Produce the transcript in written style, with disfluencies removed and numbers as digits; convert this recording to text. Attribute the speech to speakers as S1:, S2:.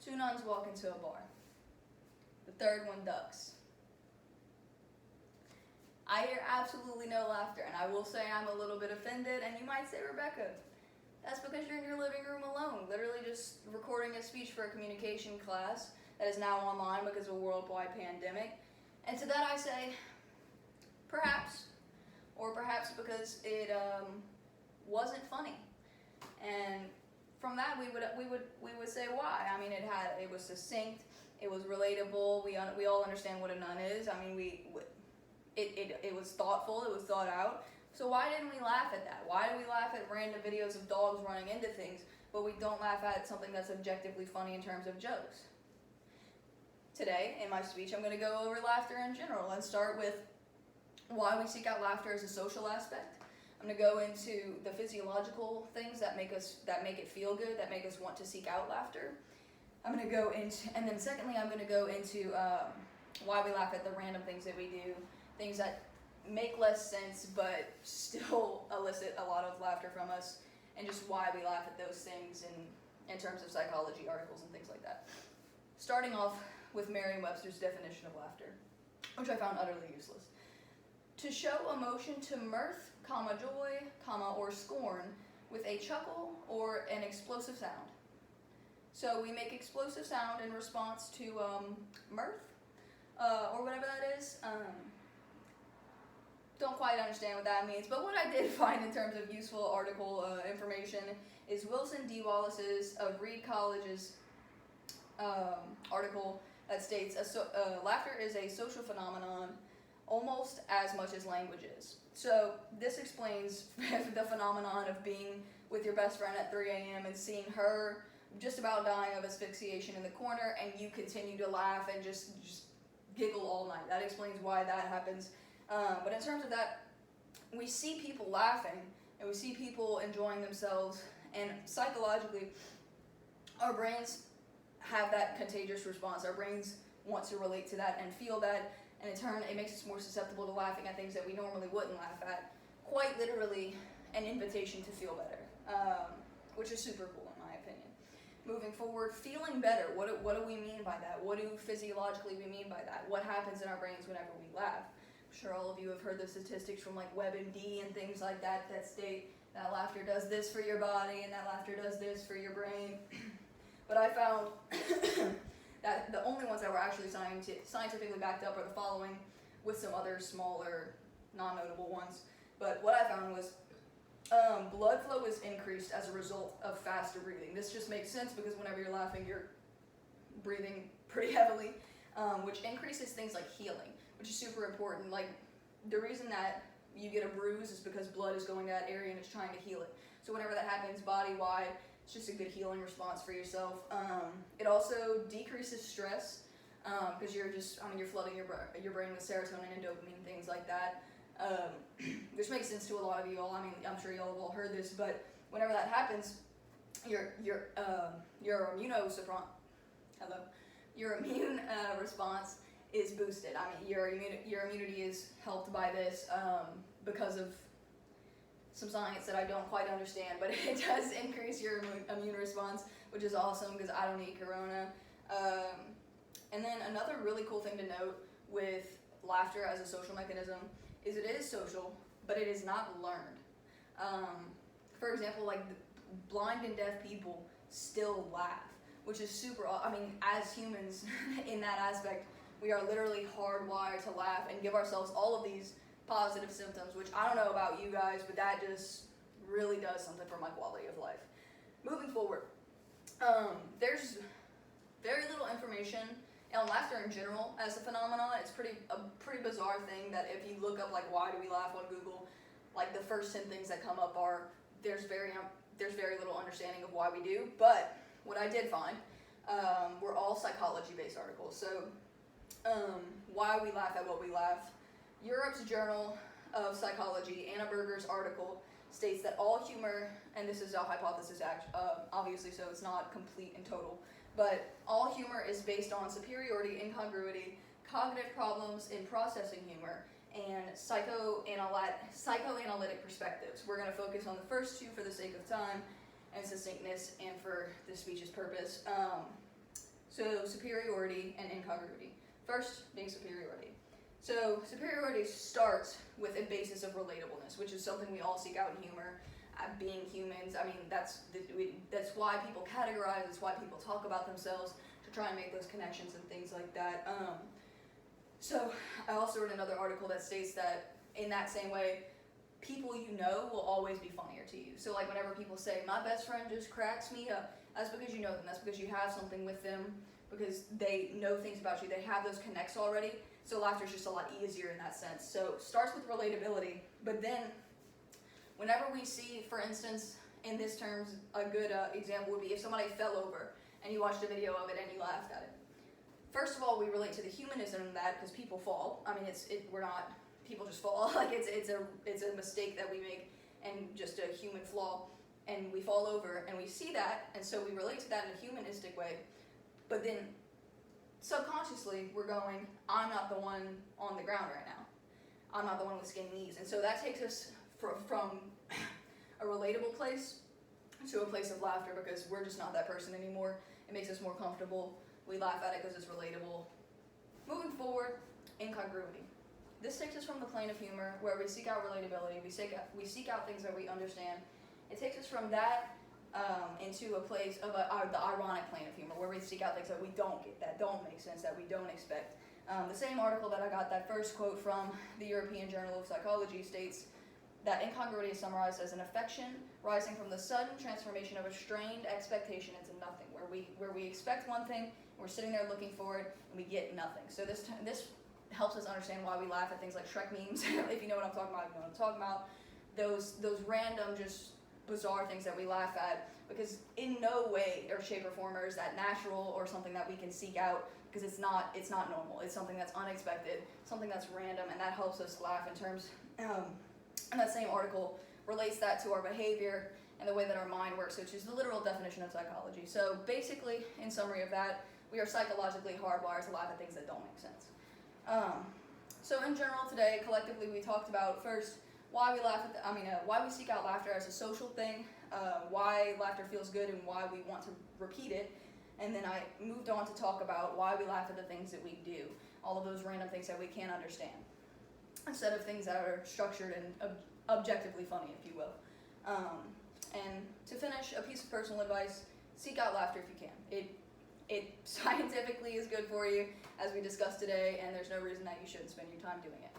S1: Two nuns walk into a bar. The third one ducks. I hear absolutely no laughter, and I will say I'm a little bit offended, and you might say, Rebecca, that's because you're in your living room alone, literally just recording a speech for a communication class that is now online because of a worldwide pandemic. And to that I say, perhaps, or perhaps because it wasn't funny. And from that we would say why. I mean, it was succinct, it was relatable. We all understand what a nun is. I mean, it was thoughtful, it was thought out. So why didn't we laugh at that? Why do we laugh at random videos of dogs running into things, but we don't laugh at something that's objectively funny in terms of jokes? Today, in my speech, I'm going to go over laughter in general and start with why we seek out laughter as a social aspect. I'm going to go into the physiological things that make it feel good, that make us want to seek out laughter. I'm going to go into, and then secondly, I'm going to go into why we laugh at the random things that we do, things that make less sense but still elicit a lot of laughter from us, and just why we laugh at those things in terms of psychology articles and things like that. Starting off with Merriam-Webster's definition of laughter, which I found utterly useless. To show emotion to mirth, joy, or scorn with a chuckle or an explosive sound. So we make explosive sound in response to mirth, or whatever that is. Don't quite understand what that means, but what I did find in terms of useful article information is Wilson D. Wallace's of Reed College's article that states, laughter is a social phenomenon almost as much as language is. So this explains the phenomenon of being with your best friend at 3 a.m. and seeing her just about dying of asphyxiation in the corner, and you continue to laugh and just giggle all night. That explains why that happens. But in terms of that, we see people laughing and we see people enjoying themselves, and psychologically, our brains have that contagious response. Our brains want to relate to that and feel that, and in turn, it makes us more susceptible to laughing at things that we normally wouldn't laugh at. Quite literally, an invitation to feel better, which is super cool in my opinion. Moving forward, feeling better. What do we mean by that? What do physiologically we mean by that? What happens in our brains whenever we laugh? I'm sure all of you have heard the statistics from like WebMD and things like that state that laughter does this for your body and that laughter does this for your brain. But I found that the only ones that were actually scientifically backed up are the following, with some other smaller, non-notable ones. But what I found was blood flow is increased as a result of faster breathing. This just makes sense because whenever you're laughing, you're breathing pretty heavily, which increases things like healing, which is super important. Like, the reason that you get a bruise is because blood is going to that area and it's trying to heal it. So whenever that happens body-wide, it's just a good healing response for yourself. It also decreases stress because you're flooding your brain with serotonin and dopamine, things like that, which makes sense to a lot of you all. I mean, I'm sure y'all have all heard this, but whenever that happens, your immune response is boosted. I mean, your immunity is helped by this because of some science that I don't quite understand, but it does increase your immune response, which is awesome because I don't eat Corona. And then another really cool thing to note with laughter as a social mechanism is it is social, but it is not learned. For example, like blind and deaf people still laugh, which is super, I mean, as humans in that aspect, we are literally hardwired to laugh and give ourselves all of these positive symptoms, which I don't know about you guys, but that just really does something for my quality of life. Moving forward, there's very little information on laughter in general as a phenomenon. It's a pretty bizarre thing that if you look up like why do we laugh on Google, like the first 10 things that come up are there's very little understanding of why we do. But what I did find were all psychology-based articles. So why we laugh at what we laugh. Europe's Journal of Psychology, Anna Berger's article, states that all humor, and this is a hypothesis, obviously, so it's not complete and total, but all humor is based on superiority, incongruity, cognitive problems in processing humor, and psychoanalytic perspectives. We're going to focus on the first two for the sake of time and succinctness and for the speech's purpose. So superiority and incongruity. First, being superiority. So superiority starts with a basis of relatableness, which is something we all seek out in humor. Being humans, I mean, that's why people categorize, that's why people talk about themselves, to try and make those connections and things like that. So I also read another article that states that in that same way, people you know will always be funnier to you. So like whenever people say, my best friend just cracks me up, that's because you know them, that's because you have something with them, because they know things about you, they have those connects already. So laughter is just a lot easier in that sense. So it starts with relatability, but then whenever we see, for instance, in this terms, a good example would be if somebody fell over and you watched a video of it and you laughed at it. First of all, we relate to the humanism in that because people fall. I mean, we're not, people just fall. Like it's a mistake that we make and just a human flaw, and we fall over and we see that, and so we relate to that in a humanistic way. But then subconsciously we're going, I'm not the one on the ground right now. I'm not the one with skinny knees. And so that takes us from a relatable place to a place of laughter because we're just not that person anymore. It makes us more comfortable. We laugh at it because it's relatable. Moving forward, incongruity. This takes us from the plane of humor where we seek out relatability, we seek out things that we understand. It takes us from that into a place of the ironic plane of humor where we seek out things that we don't get, that don't make sense, that we don't expect. The same article that I got that first quote from, the European Journal of Psychology, states that incongruity is summarized as an affection rising from the sudden transformation of a strained expectation into nothing, where we expect one thing, we're sitting there looking for it, and we get nothing. So this helps us understand why we laugh at things like Shrek memes. If you know what I'm talking about, you know what I'm talking about. Those random, just bizarre things that we laugh at, because in no way or shape or form is that natural or something that we can seek out, because it's not normal. It's something that's unexpected, something that's random, and that helps us laugh in terms. And that same article relates that to our behavior and the way that our mind works, which is the literal definition of psychology. So basically, in summary of that, we are psychologically hardwired to laugh at things that don't make sense. So in general today, collectively, we talked about first why we laugh at why we seek out laughter as a social thing, why laughter feels good and why we want to repeat it, and then I moved on to talk about why we laugh at the things that we do, all of those random things that we can't understand, instead of things that are structured and objectively funny, if you will. And to finish, a piece of personal advice: seek out laughter if you can. It scientifically is good for you, as we discussed today, and there's no reason that you shouldn't spend your time doing it.